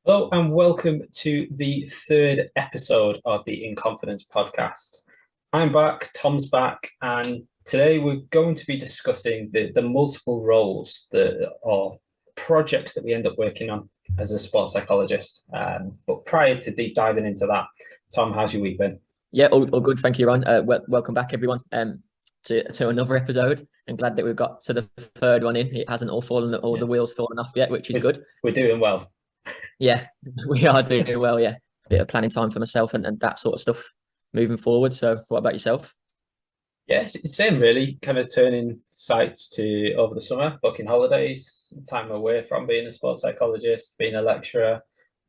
Hello and welcome to the third episode of the In Confidence podcast. I'm back, Tom's back, and today we're going to be discussing the multiple roles that are projects that we end up working on as a sports psychologist. But prior to deep diving into that, Tom, how's your week been? Yeah, all good. Thank you, Ron. Welcome back, everyone, to another episode. I'm glad that we've got to the third one in. It hasn't all Yeah, the wheels fallen off yet, which is we're, good. we're doing well. Yeah, we are doing well. Yeah, bit of planning time for myself and that sort of stuff moving forward. So, what about yourself? Yes, it's same really, kind of turning sights to over the summer, booking holidays, time away from being a sports psychologist, being a lecturer.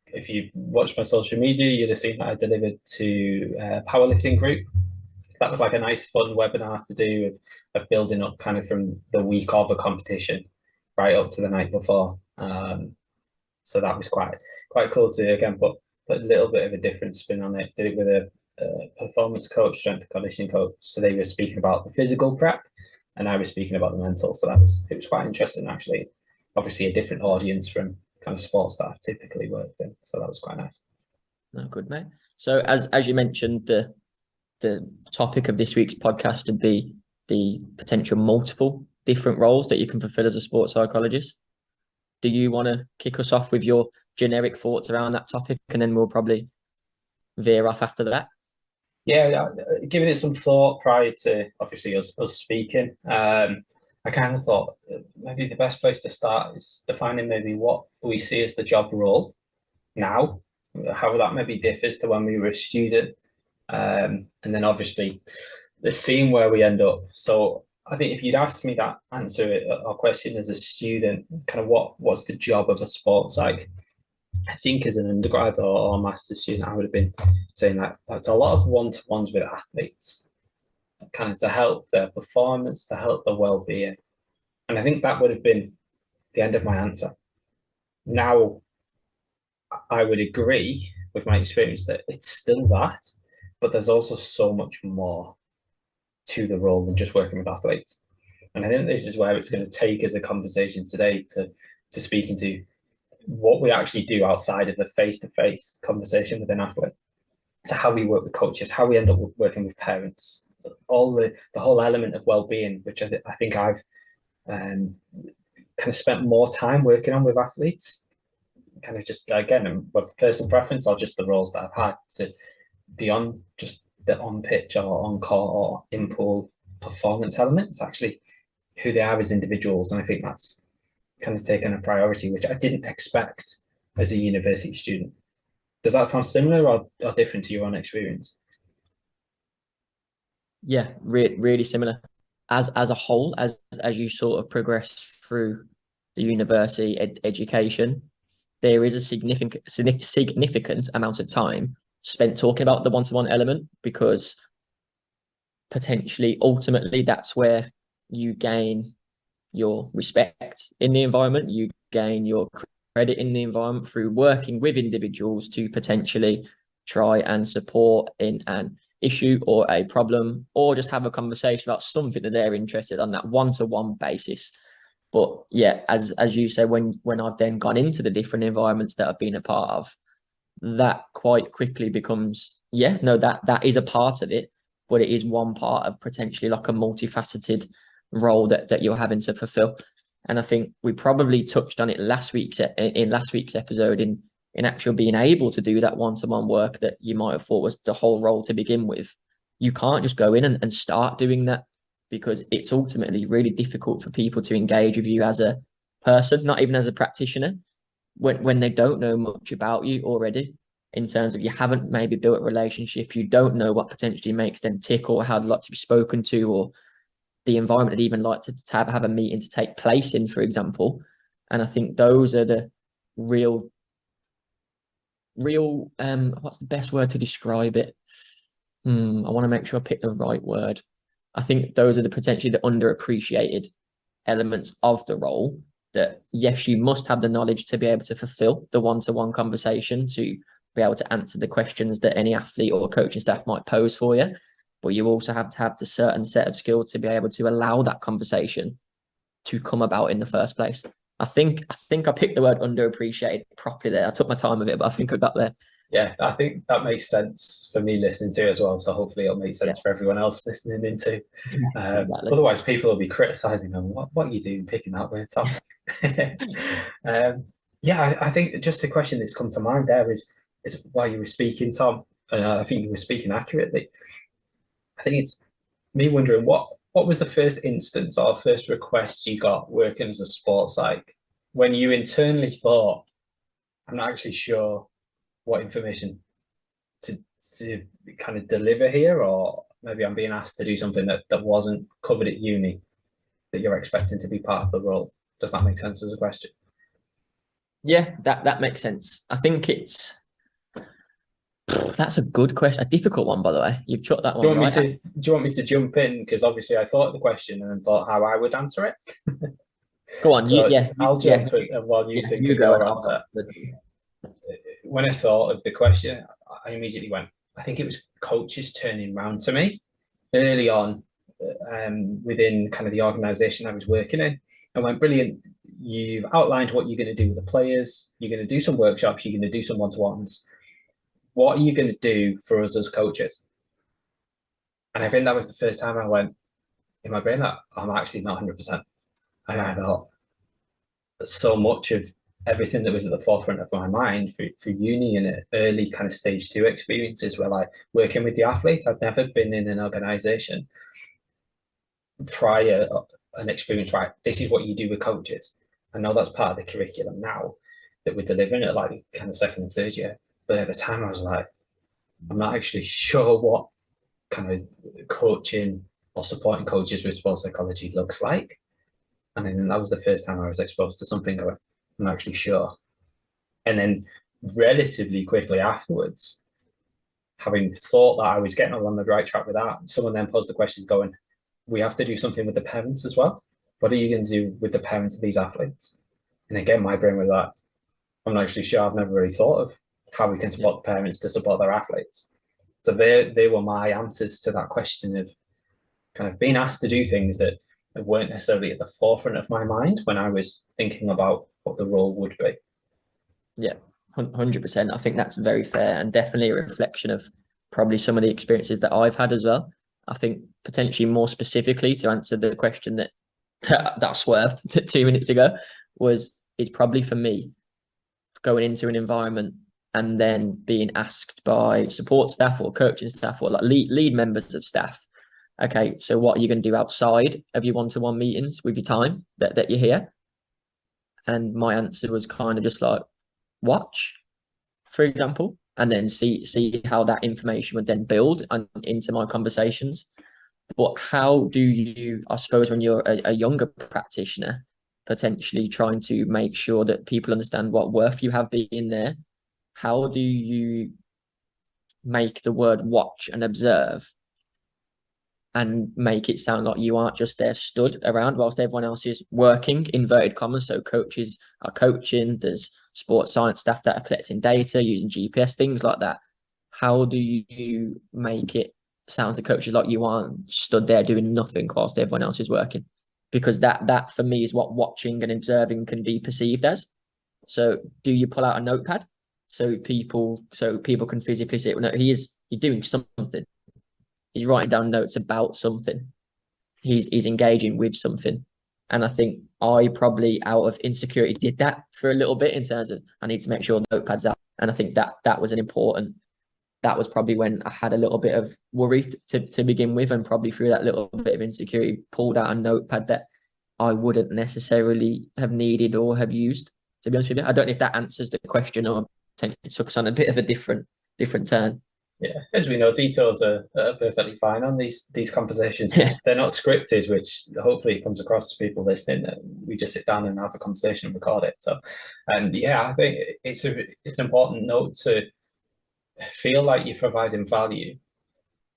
If you watch my social media, you'd have seen that I delivered to a powerlifting group. That was like a nice fun webinar to do of building up kind of from the week of a competition right up to the night before. So that was quite cool to do again, but a little bit of a different spin on it. Did it with a performance coach, strength and conditioning coach. So they were speaking about the physical prep, and I was speaking about the mental. So it was quite interesting actually. Obviously, a different audience from kind of sports that I've typically worked in. So that was quite nice. No, good, mate. So, as you mentioned, the topic of this week's podcast would be the potential multiple different roles that you can fulfill as a sports psychologist. Do you want to kick us off with your generic thoughts around that topic, and then we'll probably veer off after that? Yeah, giving it some thought prior to obviously us speaking. I kind of thought maybe the best place to start is defining maybe what we see as the job role now, how that maybe differs to when we were a student, and then obviously the scene where we end up. So I think if you'd asked me that answer or question as a student, kind of what's the job of a sports psych? I think as an undergrad or a master's student, I would have been saying that that's a lot of one-to-ones with athletes, kind of to help their performance, to help their well-being. And I think that would have been the end of my answer. Now, I would agree with my experience that it's still that, but there's also so much more to the role than just working with athletes. And I think this is where it's going to take as a conversation today to speaking to what we actually do outside of the face-to-face conversation with an athlete. So how we work with coaches, how we end up working with parents, all the whole element of well-being, which I think I've kind of spent more time working on with athletes, kind of just again with person preference or just the roles that I've had to beyond just the on pitch or on court or in pool performance elements, actually who they are as individuals. And I think that's kind of taken a priority, which I didn't expect as a university student. Does that sound similar or different to your own experience? Yeah, really similar. As a whole, as you sort of progress through the university education, there is a significant amount of time spent talking about the one-to-one element because potentially, ultimately, that's where you gain your respect in the environment, you gain your credit in the environment through working with individuals to potentially try and support in an issue or a problem, or just have a conversation about something that they're interested on that one-to-one basis. But yeah, as you say, when I've then gone into the different environments that I've been a part of, that quite quickly becomes, yeah, no, that is a part of it, but it is one part of potentially like a multifaceted role that you're having to fulfill. And I think we probably touched on it last week's episode in actually being able to do that one-to-one work that you might have thought was the whole role to begin with. You can't just go in and start doing that because it's ultimately really difficult for people to engage with you as a person, not even as a practitioner, when they don't know much about you already, in terms of you haven't maybe built a relationship, you don't know what potentially makes them tick or how they'd like to be spoken to, or the environment they'd even like to have a meeting to take place in, for example. And I think those are the real what's the best word to describe it? I want to make sure I pick the right word. I think those are the potentially the underappreciated elements of the role that, yes, you must have the knowledge to be able to fulfill the one-to-one conversation, to be able to answer the questions that any athlete or coaching staff might pose for you. But you also have to have the certain set of skills to be able to allow that conversation to come about in the first place. I think I picked the word underappreciated properly there. I took my time with it, but I think I got there. Yeah, I think that makes sense for me listening to as well. So hopefully it'll make sense Yeah. for everyone else listening into. Exactly. Otherwise, people will be criticizing them. What are you doing picking that word, Tom? Yeah, I think just a question that's come to mind there is while you were speaking, Tom, and I think you were speaking accurately. I think it's me wondering what was the first instance or first request you got working as a sports psych when you internally thought, I'm not actually sure what information to to kind of deliver here, or maybe I'm being asked to do something that wasn't covered at uni that you're expecting to be part of the role. Does that make sense as a question? Yeah, that makes sense. I think that's a good question, a difficult one, by the way. You've chucked that Do you one want me right. to do you want me to jump in? Because obviously I thought of the question and then thought how I would answer it. Go on, So I'll jump in while you yeah, think you of go your and I'll answer. go. When I thought of the question, I immediately went, I think it was coaches turning round to me early on within kind of the organization I was working in and went, brilliant. You've outlined what you're going to do with the players. You're going to do some workshops. You're going to do some one-to-ones. What are you going to do for us as coaches? And I think that was the first time I went in my brain that I'm actually not 100%. And I thought so much of everything that was at the forefront of my mind for uni and early kind of stage 2 experiences were like working with the athletes. I've never been in an organization prior an experience, right? This is what you do with coaches. I know that's part of the curriculum now that we're delivering at like kind of second and third year. But at the time I was like, I'm not actually sure what kind of coaching or supporting coaches with sports psychology looks like. And then that was the first time I was exposed to something going, I'm not actually sure. And then relatively quickly afterwards, having thought that I was getting along the right track with that, someone then posed the question going, we have to do something with the parents as well. What are you going to do with the parents of these athletes? And again, my brain was like, I'm not actually sure. I've never really thought of how we can support the parents to support their athletes. So they were my answers to that question of kind of being asked to do things that weren't necessarily at the forefront of my mind when I was thinking about what the role would be. Yeah, 100%. I think that's very fair and definitely a reflection of probably some of the experiences that I've had as well. I think potentially more specifically to answer the question that swerved 2 minutes ago is probably for me going into an environment and then being asked by support staff or coaching staff or like lead members of staff, okay, so what are you going to do outside of your one-to-one meetings with your time that you're here? And my answer was kind of just like, watch, for example, and then see how that information would then build into my conversations. But how do you, I suppose, when you're a younger practitioner, potentially trying to make sure that people understand what worth you have being there, how do you make the word watch and observe and make it sound like you aren't just there stood around whilst everyone else is working, inverted commas? So coaches are coaching, there's sports science staff that are collecting data using GPS, things like that. How do you make it sound to coaches like you aren't stood there doing nothing whilst everyone else is working? Because that for me is what watching and observing can be perceived as. So do you pull out a notepad so people can physically see it? No, he's doing something. He's writing down notes about something. He's engaging with something. And I think I probably out of insecurity did that for a little bit in terms of I need to make sure the notepad's out. And I think that was that was probably when I had a little bit of worry to begin with, and probably through that little bit of insecurity pulled out a notepad that I wouldn't necessarily have needed or have used, to be honest with you. I don't know if that answers the question or it took us on a bit of a different turn. Yeah, as we know, details are perfectly fine on these conversations because they're not scripted, which hopefully comes across to people listening. That we just sit down and have a conversation and record it. So, and yeah, I think it's an important note to feel like you're providing value,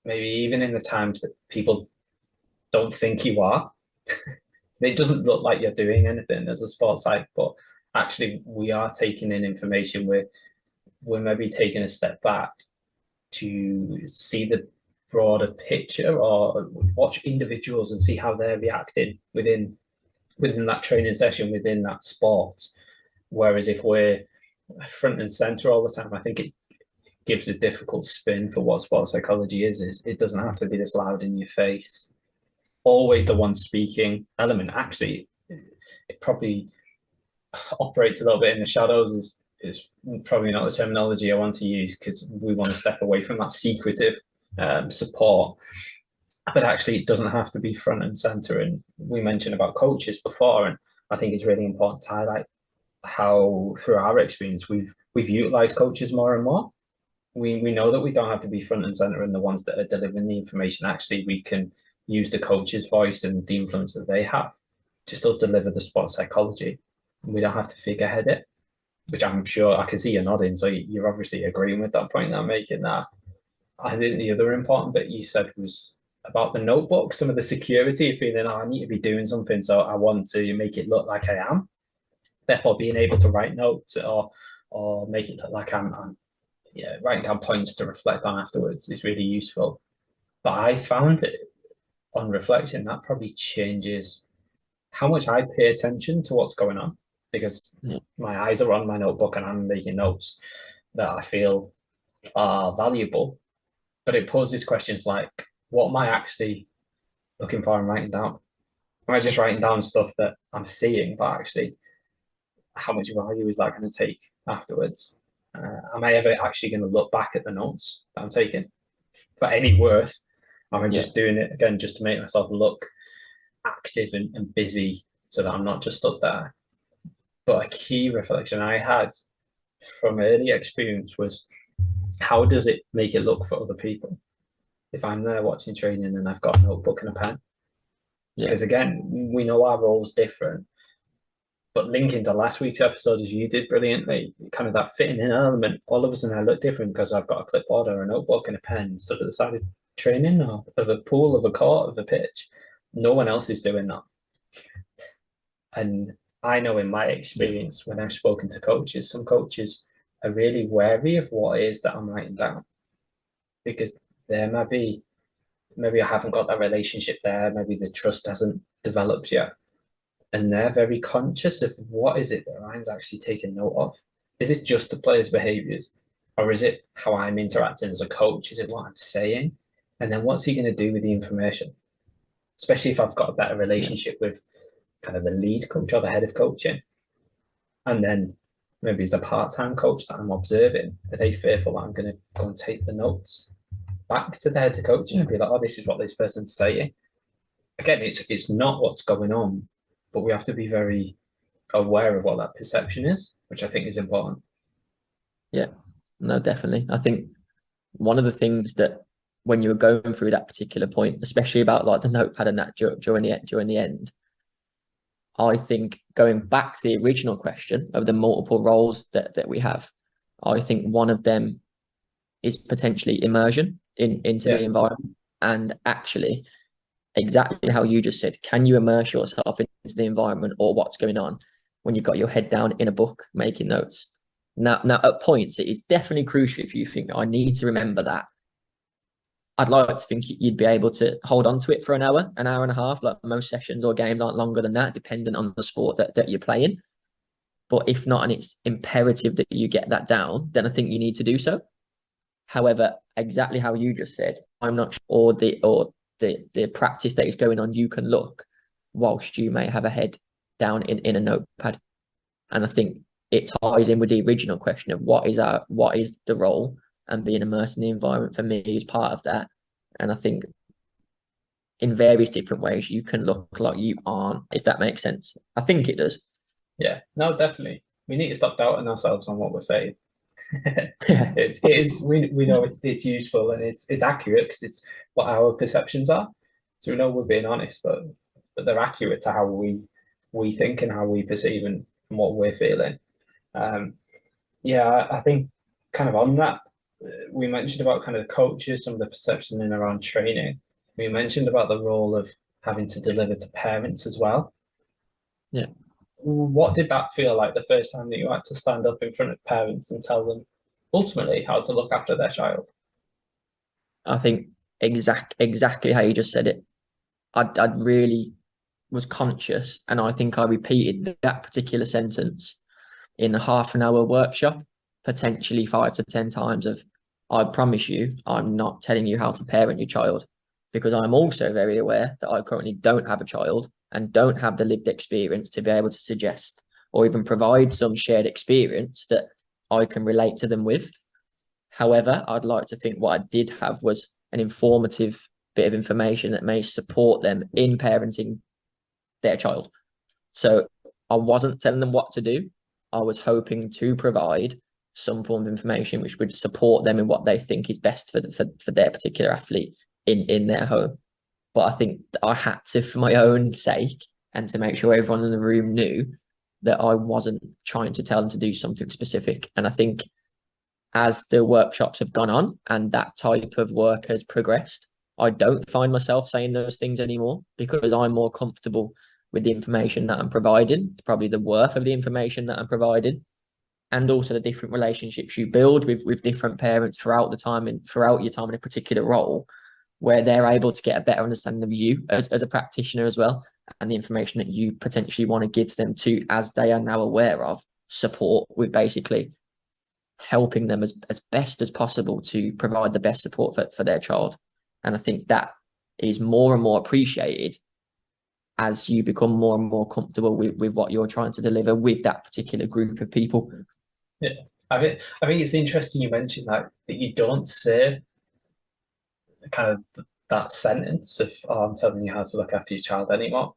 maybe even in the times that people don't think you are. It doesn't look like you're doing anything as a sports psych, but actually we are taking in information. We're maybe taking a step back to see the broader picture or watch individuals and see how they're reacting within within that training session, within that sport. Whereas if we're front and center all the time, I think it gives a difficult spin for what sports psychology is it doesn't have to be this loud in your face, always the one speaking element. Actually, it probably operates a little bit in the shadows, is probably not the terminology I want to use, because we want to step away from that secretive support. But actually, it doesn't have to be front and center. And we mentioned about coaches before, and I think it's really important to highlight how, through our experience, we've utilized coaches more and more. We know that we don't have to be front and center and the ones that are delivering the information. Actually, we can use the coach's voice and the influence that they have to still deliver the sports psychology. We don't have to figurehead it, which I'm sure I can see you're nodding. So you're obviously agreeing with that point that I'm making there. I think the other important bit you said was about the notebook, some of the security, feeling, oh, I need to be doing something, so I want to make it look like I am. Therefore, being able to write notes or make it look like I'm writing down points to reflect on afterwards is really useful. But I found that on reflection, that probably changes how much I pay attention to what's going on, because my eyes are on my notebook and I'm making notes that I feel are valuable. But it poses questions like, what am I actually looking for and writing down? Am I just writing down stuff that I'm seeing, but actually, how much value is that going to take afterwards? Am I ever actually going to look back at the notes that I'm taking for any worth? Am I just doing it again just to make myself look active and busy so that I'm not just stood there? But a key reflection I had from early experience was, how does it make it look for other people if I'm there watching training and I've got a notebook and a pen? Because again, we know our role's different. But linking to last week's episode, as you did brilliantly, kind of that fitting in element, all of a sudden I look different because I've got a clipboard or a notebook and a pen stood at the side of training, or of a pool, of a court, of a pitch. No one else is doing that. And I know in my experience, when I've spoken to coaches, some coaches are really wary of what it is that I'm writing down, because there maybe I haven't got that relationship there, maybe the trust hasn't developed yet. And they're very conscious of what is it that Ryan's actually taking note of. Is it just the players' behaviours? Or is it how I'm interacting as a coach? Is it what I'm saying? And then what's he going to do with the information? Especially if I've got a better relationship with kind of the lead coach or the head of coaching. And then maybe as a part-time coach that I'm observing, are they fearful that I'm going to go and take the notes back to the head of coaching and be like, oh, this is what this person's saying? Again, it's not what's going on, but we have to be very aware of what that perception is, which I think is important. Yeah, no, definitely. I think one of the things that when you were going through that particular point, especially about like the notepad and that during the end, I think going back to the original question of the multiple roles that we have, I think one of them is potentially immersion into the environment. And actually, exactly how you just said, can you immerse yourself into the environment or what's going on when you've got your head down in a book making notes? Now at points, it is definitely crucial if you think, I need to remember that. I'd like to think you'd be able to hold on to it for an hour and a half. Like most sessions or games aren't longer than that, dependent on the sport that you're playing. But if not, and it's imperative that you get that down, then I think you need to do so. However, exactly how you just said, I'm not sure the practice that is going on, you can look whilst you may have a head down in a notepad. And I think it ties in with the original question of what is the role, and being immersed in the environment for me is part of that. And I think in various different ways you can look like you aren't, if that makes sense. I think it does. Yeah, no, definitely. We need to stop doubting ourselves on what we're saying. It is. We know it's useful and it's accurate because it's what our perceptions are. So we know we're being honest, but they're accurate to how we think and how we perceive and what we're feeling. I think kind of on that, we mentioned about kind of the coaches, some of the perception in around training. We mentioned about the role of having to deliver to parents as well. Yeah. What did that feel like the first time that you had to stand up in front of parents and tell them ultimately how to look after their child? I think exactly how you just said it. I'd really was conscious, and I think I repeated that particular sentence in a half an hour workshop, potentially 5 to 10 times of, I promise you, I'm not telling you how to parent your child, because I'm also very aware that I currently don't have a child and don't have the lived experience to be able to suggest or even provide some shared experience that I can relate to them with. However, I'd like to think what I did have was an informative bit of information that may support them in parenting their child. So I wasn't telling them what to do. I was hoping to provide some form of information which would support them in what they think is best for their particular athlete in their home. But I think I had to, for my own sake, and to make sure everyone in the room knew, that I wasn't trying to tell them to do something specific. And I think as the workshops have gone on and that type of work has progressed, I don't find myself saying those things anymore, because I'm more comfortable with the information that I'm providing, probably the worth of the information that I'm providing, and also the different relationships you build with different parents throughout the time and throughout your time in a particular role, where they're able to get a better understanding of you as a practitioner as well, and the information that you potentially want to give to them too, as they are now aware of, support with basically helping them as best as possible to provide the best support for their child. And I think that is more and more appreciated as you become more and more comfortable with what you're trying to deliver with that particular group of people. Yeah, I think it's interesting you mentioned that you don't say kind of that sentence of, oh, I'm telling you how to look after your child anymore.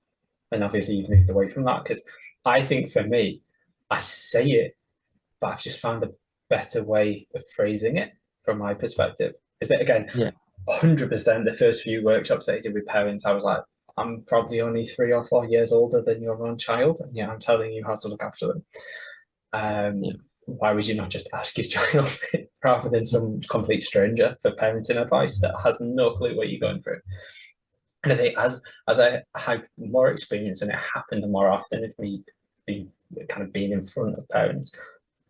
And obviously you've moved away from that, because I think for me, I say it, but I've just found a better way of phrasing it from my perspective. Is that, again, 100% the first few workshops that I did with parents, I was like, I'm probably only 3 or 4 years older than your own child, and yeah, I'm telling you how to look after them. Why would you not just ask your child rather than some complete stranger for parenting advice that has no clue what you're going through? And I think as I had more experience and it happened more often of me being in front of parents,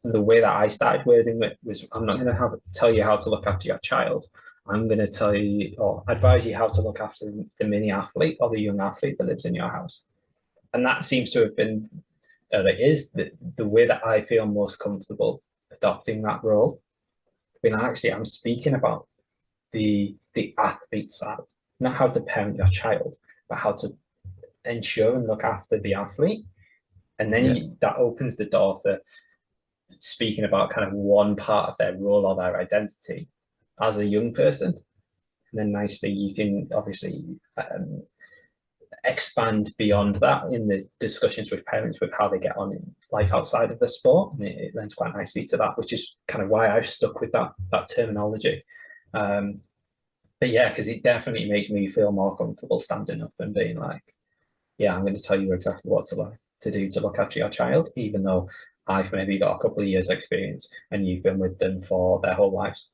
the way that I started wording it was, I'm not going to tell you how to look after your child. I'm going to tell you or advise you how to look after the mini athlete or the young athlete that lives in your house. And that seems to have been, it is the way that I feel most comfortable adopting that role. When I'm speaking about the athlete side, not how to parent your child, but how to ensure and look after the athlete. And then that opens the door for speaking about kind of one part of their role or their identity as a young person. And then nicely you can obviously expand beyond that in the discussions with parents with how they get on in life outside of the sport. And it lends quite nicely to that, which is kind of why I've stuck with that terminology. But yeah, because it definitely makes me feel more comfortable standing up and being like, yeah, I'm going to tell you exactly what to do to look after your child, even though I've maybe got a couple of years experience and you've been with them for their whole lives.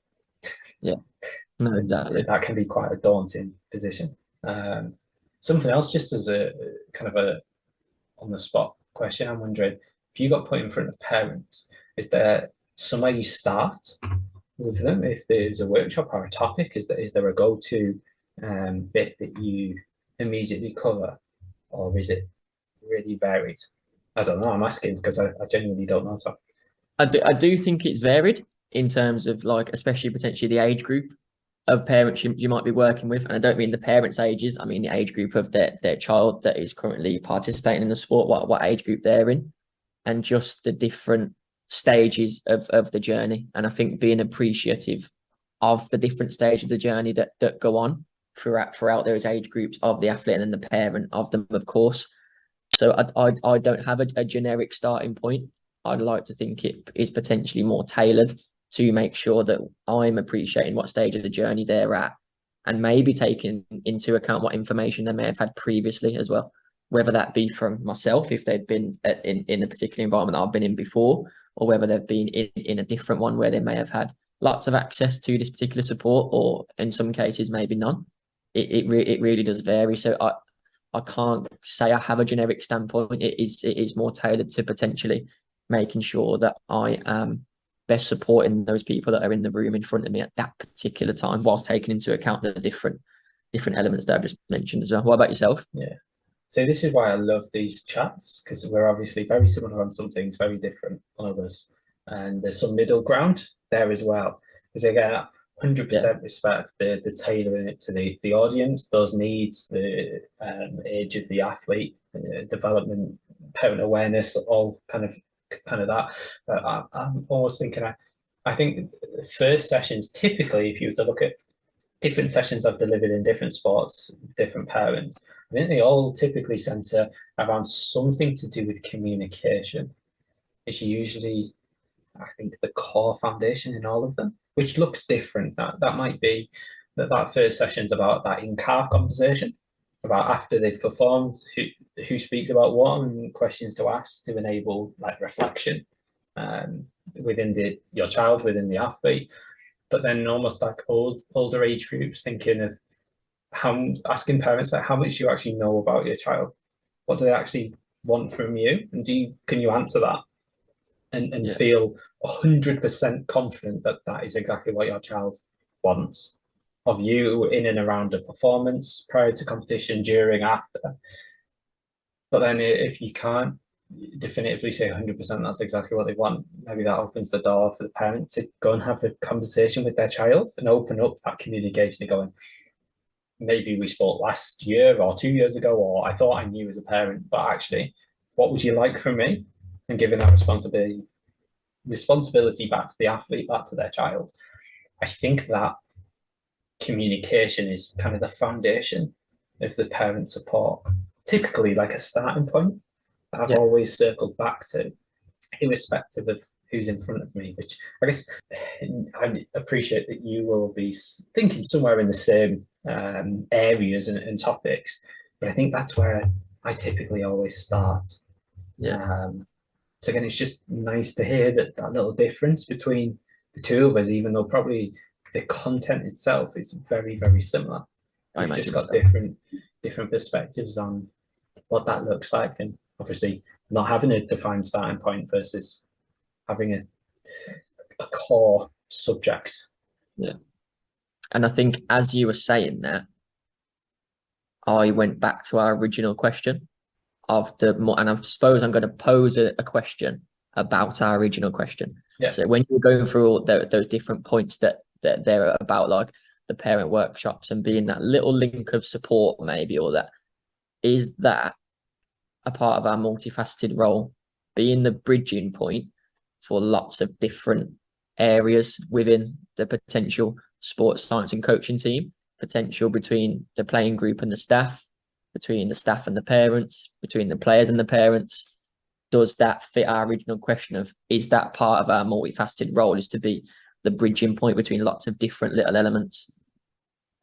Yeah, no, exactly. That can be quite a daunting position. Something else, just as a kind of a on the spot question, I'm wondering, if you got put in front of parents, is there somewhere you start with them? If there's a workshop or a topic, is there a go-to bit that you immediately cover, or is it really varied? I don't know. I'm asking because I genuinely don't know. So. I do think it's varied in terms of, like, especially potentially the age group of parents you might be working with. And I don't mean the parents' ages, I mean the age group of their child that is currently participating in the sport, what age group they're in, and just the different stages of the journey. And I think being appreciative of the different stages of the journey that go on throughout those age groups of the athlete and then the parent of them, of course. So I don't have a generic starting point. I'd like to think it is potentially more tailored to make sure that I'm appreciating what stage of the journey they're at, and maybe taking into account what information they may have had previously as well, whether that be from myself if they've been in a particular environment that I've been in before, or whether they've been in a different one where they may have had lots of access to this particular support, or in some cases maybe none. It really does vary. So I can't say I have a generic standpoint. It is more tailored to potentially making sure that I am best supporting those people that are in the room in front of me at that particular time, whilst taking into account the different elements that I've just mentioned as well. What about yourself? Yeah. So this is why I love these chats, because we're obviously very similar on some things, very different on others. And there's some middle ground there as well. Because again, Yeah. 100% respect the tailoring it to the audience, those needs, the age of the athlete, development, parent awareness, all kind of that. But I'm always thinking, I think first sessions, typically, if you were to look at different sessions I've delivered in different sports, different parents, I think they all typically center around something to do with communication. It's usually, I think, the core foundation in all of them, which looks different. That might be that first session's about that in-car conversation, about after they've performed, who speaks about what and questions to ask to enable like reflection within your child, within the athlete. But then almost like older age groups thinking of how asking parents like how much you actually know about your child, what do they actually want from you, and can you answer that and Yeah. feel 100% confident that that is exactly what your child wants of you in and around a performance prior to competition, during, after. But then if you can't definitively say 100% that's exactly what they want, maybe that opens the door for the parent to go and have a conversation with their child and open up that communication and going, maybe we spoke last year or 2 years ago, or I thought I knew as a parent, but actually, what would you like from me? And giving that responsibility back to the athlete, back to their child. I think that communication is kind of the foundation of the parent support. Typically, like a starting point that I've Yeah. always circled back to, irrespective of who's in front of me, which I guess I appreciate that you will be thinking somewhere in the same areas and topics, but I think that's where I typically always start. Yeah. So again, it's just nice to hear that little difference between the two of us, even though probably the content itself is very, very similar. I We've just imagine got so. different perspectives on what that looks like, and obviously not having a defined starting point versus having a core subject. Yeah. And I think as you were saying that, I went back to our original question of and I suppose I'm going to pose a question about our original question. Yeah. So when you were going through all those different points that they're about, like the parent workshops and being that little link of support, maybe, or that, is that a part of our multifaceted role, being the bridging point for lots of different areas within the potential sports science and coaching team, potential between the playing group and the staff, between the staff and the parents, between the players and the parents? Does that fit our original question of, is that part of our multifaceted role, is to be the bridging point between lots of different little elements?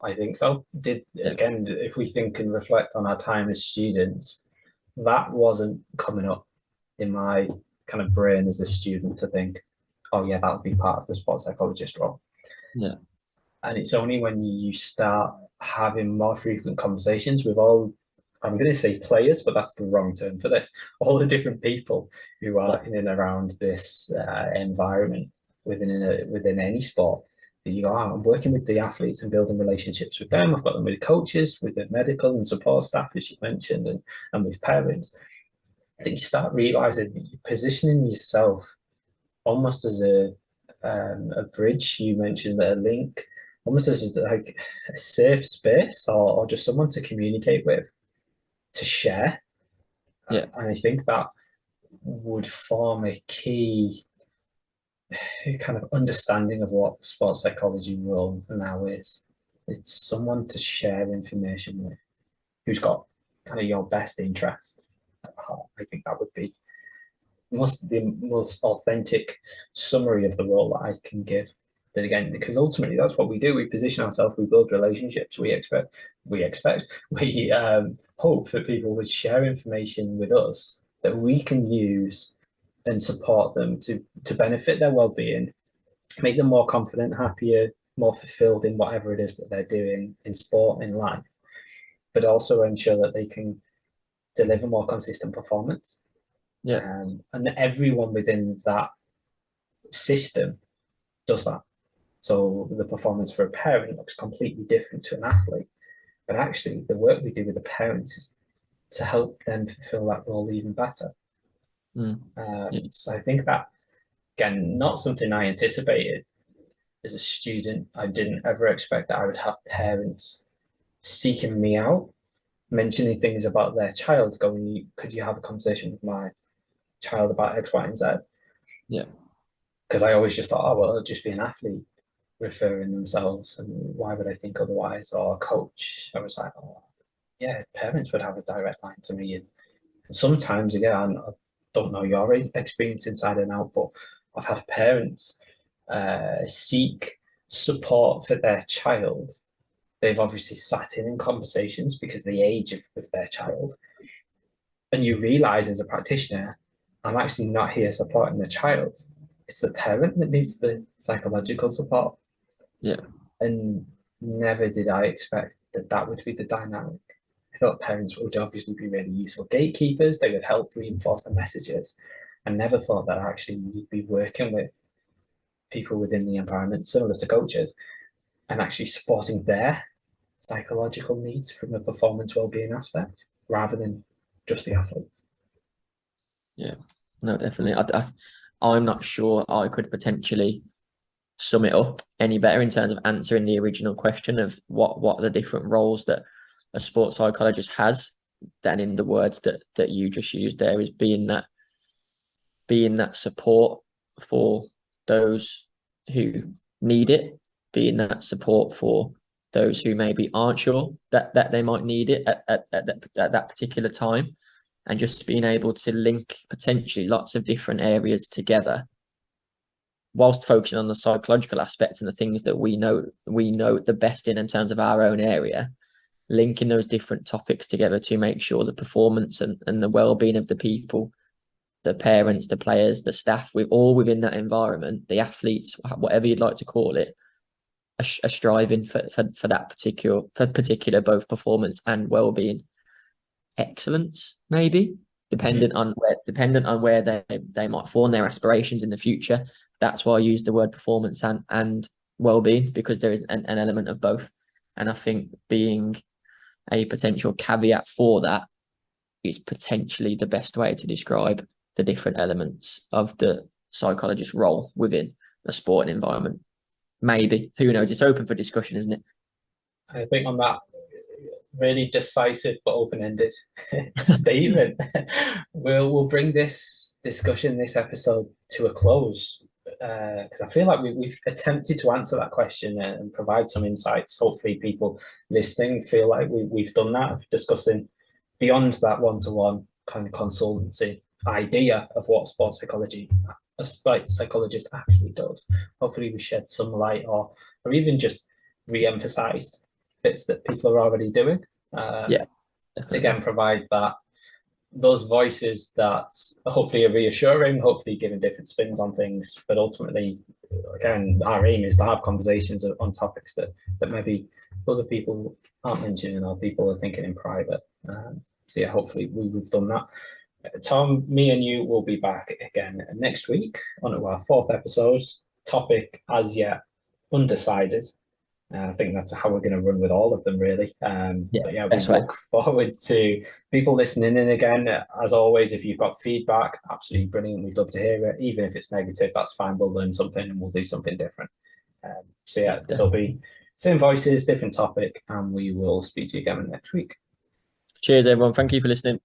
I think so. Again, if we think and reflect on our time as students, that wasn't coming up in my kind of brain as a student to think, oh yeah, that would be part of the sports psychologist role. Yeah. And it's only when you start having more frequent conversations with all, I'm going to say players, but that's the wrong term for this, all the different people who are in and around this environment within any sport. That you go, oh, I'm working with the athletes and building relationships with them. I've got them with coaches, with the medical and support staff, as you mentioned, and with parents. I think you start realizing that you're positioning yourself almost as a bridge. You mentioned that a link, almost as like a safe space or just someone to communicate with, to share. Yeah. And I think that would form a key kind of understanding of what sports psychology role now is. It's someone to share information with who's got kind of your best interest at heart. I think that would be the most authentic summary of the role that I can give. Then again, because ultimately that's what we do. We position ourselves, we build relationships. We hope that people would share information with us that we can use and support them to benefit their well-being, make them more confident, happier, more fulfilled in whatever it is that they're doing in sport, in life, but also ensure that they can deliver more consistent performance. Yeah. And everyone within that system does that. So the performance for a parent looks completely different to an athlete. But actually, the work we do with the parents is to help them fulfill that role even better. So I think that, again, not something I anticipated as a student. I didn't ever expect that I would have parents seeking me out, mentioning things about their child, going, could you have a conversation with my child about X, Y, and Z? Yeah. Because I always just thought, oh, well, it'll just be an athlete referring themselves, and why would I think otherwise? Or a coach. I was like, oh, yeah, parents would have a direct line to me. And sometimes, again, I don't know your experience inside and out, but I've had parents seek support for their child. They've obviously sat in conversations because of the age of their child. And you realize as a practitioner, I'm actually not here supporting the child. It's the parent that needs the psychological support. Yeah. And never did I expect that would be the dynamic. I thought parents would obviously be really useful gatekeepers. They would help reinforce the messages. I never thought that actually you'd be working with people within the environment, similar to coaches, and actually supporting their psychological needs from a performance well-being aspect rather than just the athletes. Yeah, no, definitely. I'm not sure I could potentially sum it up any better in terms of answering the original question of what are the different roles that a sports psychologist has, than in the words that you just used there, is being that support for those who need it, being that support for those who maybe aren't sure that they might need it at that particular time, and just being able to link potentially lots of different areas together whilst focusing on the psychological aspect and the things that we know the best in terms of our own area, linking those different topics together to make sure the performance and the well-being of the people, the parents, the players, the staff, we're all within that environment, the athletes, whatever you'd like to call it, are striving for that particular both performance and well-being excellence, maybe dependent on where they might form their aspirations in the future. That's why I use the word performance and well-being, because there is an element of both. And I think being a potential caveat for that is potentially the best way to describe the different elements of the psychologist's role within a sporting environment. Maybe, who knows? It's open for discussion, isn't it? I think on that really decisive but open-ended statement, we'll bring this discussion, this episode, to a close, because I feel like we've attempted to answer that question and provide some insights. Hopefully people listening feel like we've done that, discussing beyond that one-to-one kind of consultancy idea of what sports psychology, a sports psychologist actually does. Hopefully we shed some light, or even just re-emphasize bits that people are already doing. Yeah, to again provide those voices that hopefully are reassuring, hopefully giving different spins on things, but ultimately, again, our aim is to have conversations on topics that maybe other people aren't mentioning or people are thinking in private. So yeah, hopefully we've done that. Tom, me and you will be back again next week on our 4th episode. Topic as yet undecided. I think that's how we're going to run with all of them, really. But yeah, we look forward to people listening in again. As always, if you've got feedback, absolutely brilliant. We'd love to hear it. Even if it's negative, that's fine. We'll learn something and we'll do something different. So yeah, this will be same voices, different topic, and we will speak to you again next week. Cheers, everyone. Thank you for listening.